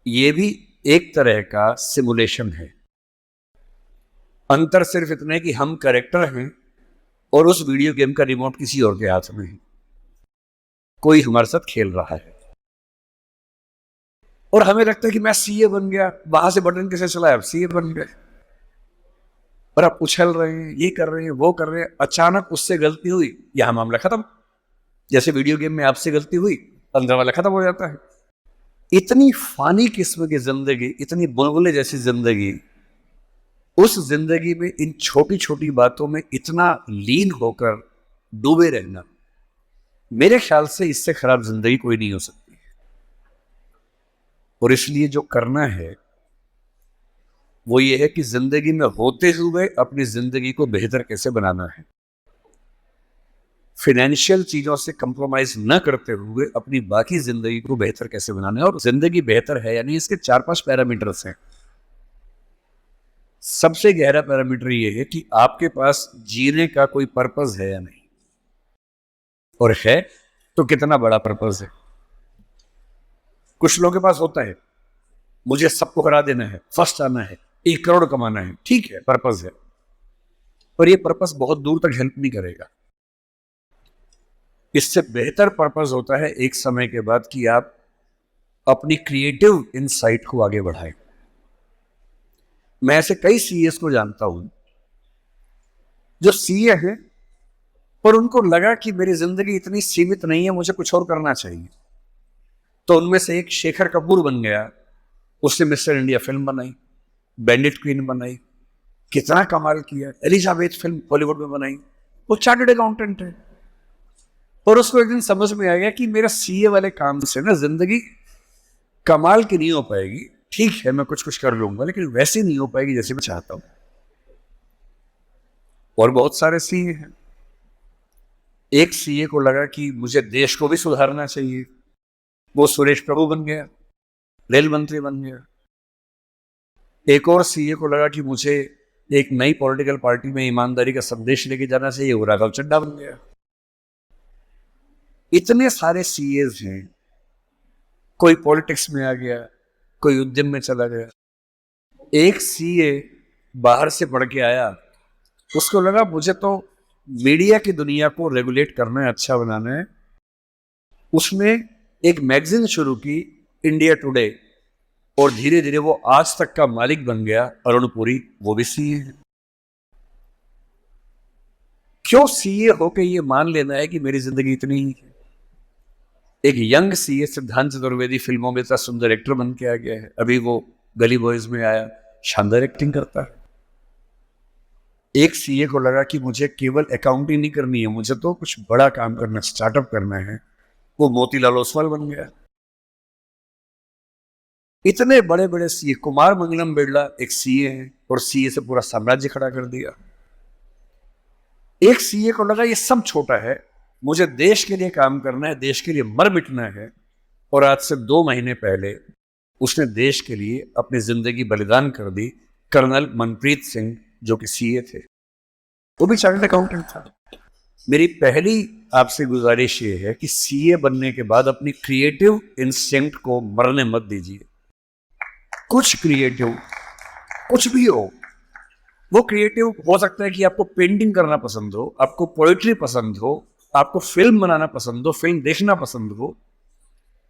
ये भी एक तरह का सिमुलेशन है। अंतर सिर्फ इतना है कि हम कैरेक्टर हैं और उस वीडियो गेम का रिमोट किसी और के हाथ में है, कोई हमारे साथ खेल रहा है और हमें लगता है कि मैं सीए बन गया, वहां से बटन कैसे चलाया, अब सीए बन गए और आप उछल रहे हैं, ये कर रहे हैं, वो कर रहे हैं, अचानक उससे गलती हुई, यहां मामला खत्म। जैसे वीडियो गेम में आपसे गलती हुई, अंदर वाला खत्म हो जाता है। इतनी फानी किस्म की जिंदगी, इतनी बुलबुले जैसी जिंदगी, उस जिंदगी में इन छोटी छोटी बातों में इतना लीन होकर डूबे रहना, मेरे ख्याल से इससे खराब जिंदगी कोई नहीं हो सकती। और इसलिए जो करना है वो ये है कि जिंदगी में होते हुए अपनी जिंदगी को बेहतर कैसे बनाना है, फाइनेंशियल चीजों से कंप्रोमाइज न करते हुए अपनी बाकी जिंदगी को बेहतर कैसे बनाना है। और जिंदगी बेहतर है यानी इसके 4-5 पैरामीटर्स हैं। सबसे गहरा पैरामीटर ये है कि आपके पास जीने का कोई पर्पस है या नहीं, और है तो कितना बड़ा पर्पस है। कुछ लोगों के पास होता है, मुझे सबको हरा देना है, फर्स्ट आना है, 1 करोड़ कमाना है, ठीक है, पर्पस है, पर ये पर्पस बहुत दूर तक हेल्प नहीं करेगा। इससे बेहतर पर्पस होता है एक समय के बाद कि आप अपनी क्रिएटिव इनसाइट को आगे बढ़ाएं। मैं ऐसे कई सीएस को जानता हूं जो सीए हैं पर उनको लगा कि मेरी जिंदगी इतनी सीमित नहीं है, मुझे कुछ और करना चाहिए। तो उनमें से एक शेखर कपूर बन गया, उसने मिस्टर इंडिया फिल्म बनाई, बैंडिट क्वीन बनाई, कितना कमाल किया, एलिजाबेथ फिल्म बॉलीवुड में बनाई। वो चार्टर्ड अकाउंटेंट है और उसको एक दिन समझ में आ गया कि मेरा सीए वाले काम से ना जिंदगी कमाल की नहीं हो पाएगी। ठीक है, मैं कुछ कुछ कर लूंगा लेकिन वैसी नहीं हो पाएगी जैसे मैं चाहता हूं। और बहुत सारे सीए हैं। एक सीए को लगा कि मुझे देश को भी सुधारना चाहिए, वो सुरेश प्रभु बन गया, रेल मंत्री बन गया। एक और सीए को लगा कि मुझे एक नई पॉलिटिकल पार्टी में ईमानदारी का संदेश लेके जाना चाहिए, वो राघव चड्ढा बन गया। इतने सारे सीएस हैं, कोई पॉलिटिक्स में आ गया, कोई उद्यम में चला गया। एक सीए बाहर से पढ़ के आया, उसको लगा मुझे तो मीडिया की दुनिया को रेगुलेट करना है, अच्छा बनाना है। उसने एक मैगजीन शुरू की, इंडिया टुडे, और धीरे धीरे वो आज तक का मालिक बन गया। अरुण पुरी, वो भी सीए है। क्यों सीए होके ये मान लेना है कि मेरी जिंदगी इतनी ही है। एक यंग सीए सिद्धांत चतुर्वेदी फिल्मों में इतना सुंदर एक्टर बन के आ गया है, अभी वो गली बॉयज में आया, शानदार एक्टिंग करता है। एक सीए को लगा कि मुझे केवल अकाउंटिंग नहीं करनी है, मुझे तो कुछ बड़ा काम करना, स्टार्टअप करना है, वो मोतीलाल ओसवाल बन गया। इतने बड़े बड़े सीए, कुमार मंगलम बिरला एक सीए हैं और सीए से पूरा साम्राज्य खड़ा कर दिया। एक सीए को लगा ये सब छोटा है, मुझे देश के लिए काम करना है, देश के लिए मर मिटना है। और आज से 2 महीने पहले उसने देश के लिए अपनी जिंदगी बलिदान कर दी। कर्नल मनप्रीत सिंह, जो कि सीए थे, वो भी चार्टर्ड अकाउंटेंट था। मेरी पहली आपसे गुजारिश ये है कि सीए बनने के बाद अपनी क्रिएटिव इंस्टिंक्ट को मरने मत दीजिए। कुछ क्रिएटिव, कुछ भी हो, वो क्रिएटिव हो सकता है कि आपको पेंटिंग करना पसंद हो, आपको पोएट्री पसंद हो, आपको फिल्म बनाना पसंद हो, फिल्म देखना पसंद हो,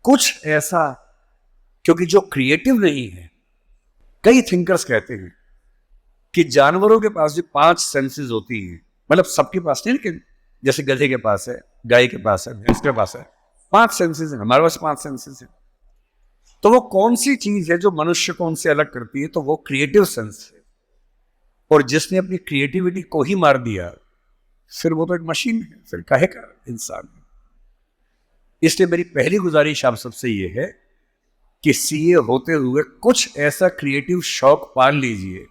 कुछ ऐसा। क्योंकि जो क्रिएटिव नहीं है, कई थिंकर्स कहते हैं कि जानवरों के पास जो 5 सेंसेस होती हैं, मतलब सबके पास नहीं, लेकिन जैसे गधे के पास है, गाय के पास है, भैंस के पास है, 5 सेंसेस हैं, हमारे पास 5 सेंसेस हैं। तो वो कौन सी चीज है जो मनुष्य को उनसे अलग करती है? तो वो क्रिएटिव सेंस है। और जिसने अपनी क्रिएटिविटी को ही मार दिया, फिर वो तो एक मशीन है, फिर काहे का इंसान है। इसलिए मेरी पहली गुजारिश आप सबसे ये है कि सीए होते हुए कुछ ऐसा क्रिएटिव शौक पाल लीजिए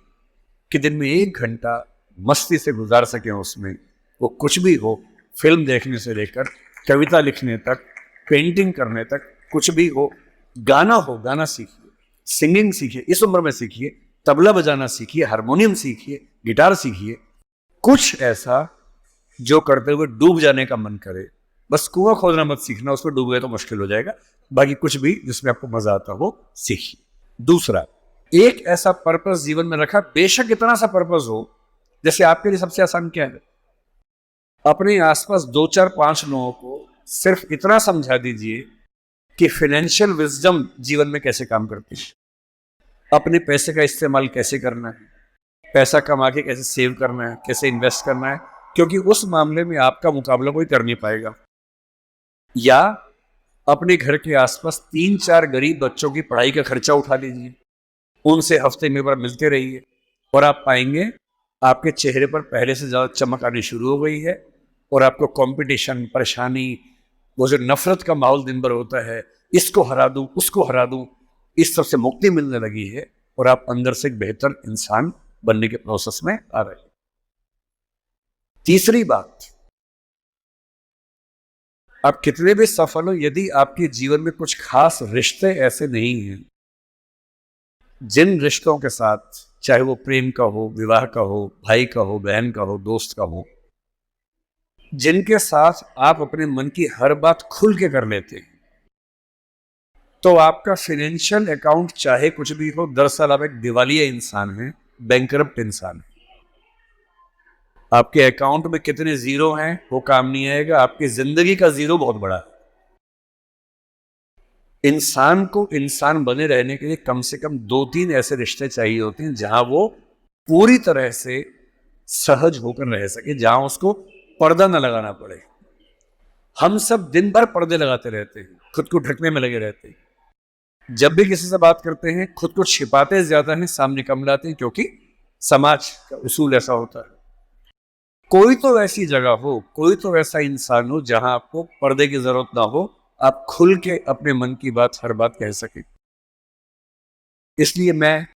कि दिन में 1 घंटा मस्ती से गुजार सकें उसमें। वो कुछ भी हो, फिल्म देखने से लेकर कविता लिखने तक, पेंटिंग करने तक, कुछ भी हो। गाना हो, गाना सीखिए, सिंगिंग सीखिए, इस उम्र में सीखिए, तबला बजाना सीखिए, हारमोनियम सीखिए, गिटार सीखिए। कुछ ऐसा जो करते हुए डूब जाने का मन करे। बस कुआं खोदना मत सीखना, उसमें डूब गए तो मुश्किल हो जाएगा। बाकी कुछ भी जिसमें आपको मजा आता हो सीखिए। दूसरा, एक ऐसा पर्पस जीवन में रखा, बेशक इतना सा पर्पस हो, जैसे आपके लिए सबसे आसान क्या है, अपने आसपास 2 4 5 लोगों को सिर्फ इतना समझा दीजिए कि फाइनेंशियल विजडम जीवन में कैसे काम करती है, अपने पैसे का इस्तेमाल कैसे करना है, पैसा कमा के कैसे सेव करना है, कैसे इन्वेस्ट करना है, क्योंकि उस मामले में आपका मुकाबला कोई कर नहीं पाएगा। या अपने घर के आसपास 3 4 गरीब बच्चों की पढ़ाई का खर्चा उठा लीजिए, उनसे हफ्ते में बार मिलते रहिए, और आप पाएंगे आपके चेहरे पर पहले से ज़्यादा चमक आनी शुरू हो गई है, और आपको कंपटीशन, परेशानी, वो जो नफरत का माहौल दिन भर होता है, इसको हरा दूं, उसको हरा दूं, इस सब से मुक्ति मिलने लगी है, और आप अंदर से एक बेहतर इंसान बनने के प्रोसेस में आ रहे हैं। तीसरी बात, आप कितने भी सफल हो, यदि आपके जीवन में कुछ खास रिश्ते ऐसे नहीं हैं, जिन रिश्तों के साथ, चाहे वो प्रेम का हो, विवाह का हो, भाई का हो, बहन का हो, दोस्त का हो, जिनके साथ आप अपने मन की हर बात खुल के कर लेते हैं, तो आपका फाइनेंशियल अकाउंट चाहे कुछ भी हो, दरअसल आप एक दिवालिया इंसान हैं, बैंकरप्ट इंसान है। आपके अकाउंट में कितने जीरो हैं वो काम नहीं आएगा, आपकी जिंदगी का जीरो बहुत बड़ा है। इंसान को इंसान बने रहने के लिए कम से कम 2 3 ऐसे रिश्ते चाहिए होते हैं जहां वो पूरी तरह से सहज होकर रह सके, जहां उसको पर्दा न लगाना पड़े। हम सब दिन भर पर्दे लगाते रहते हैं, खुद को ढकने में लगे रहते हैं। जब भी किसी से बात करते हैं, खुद को छिपाते ज्यादा हैं, सामने कम लाते हैं, क्योंकि समाज का उसूल ऐसा होता है। कोई तो ऐसी जगह हो, कोई तो ऐसा इंसान हो जहां आपको पर्दे की जरूरत ना हो, आप खुल के अपने मन की बात, हर बात कह सके। इसलिए मैं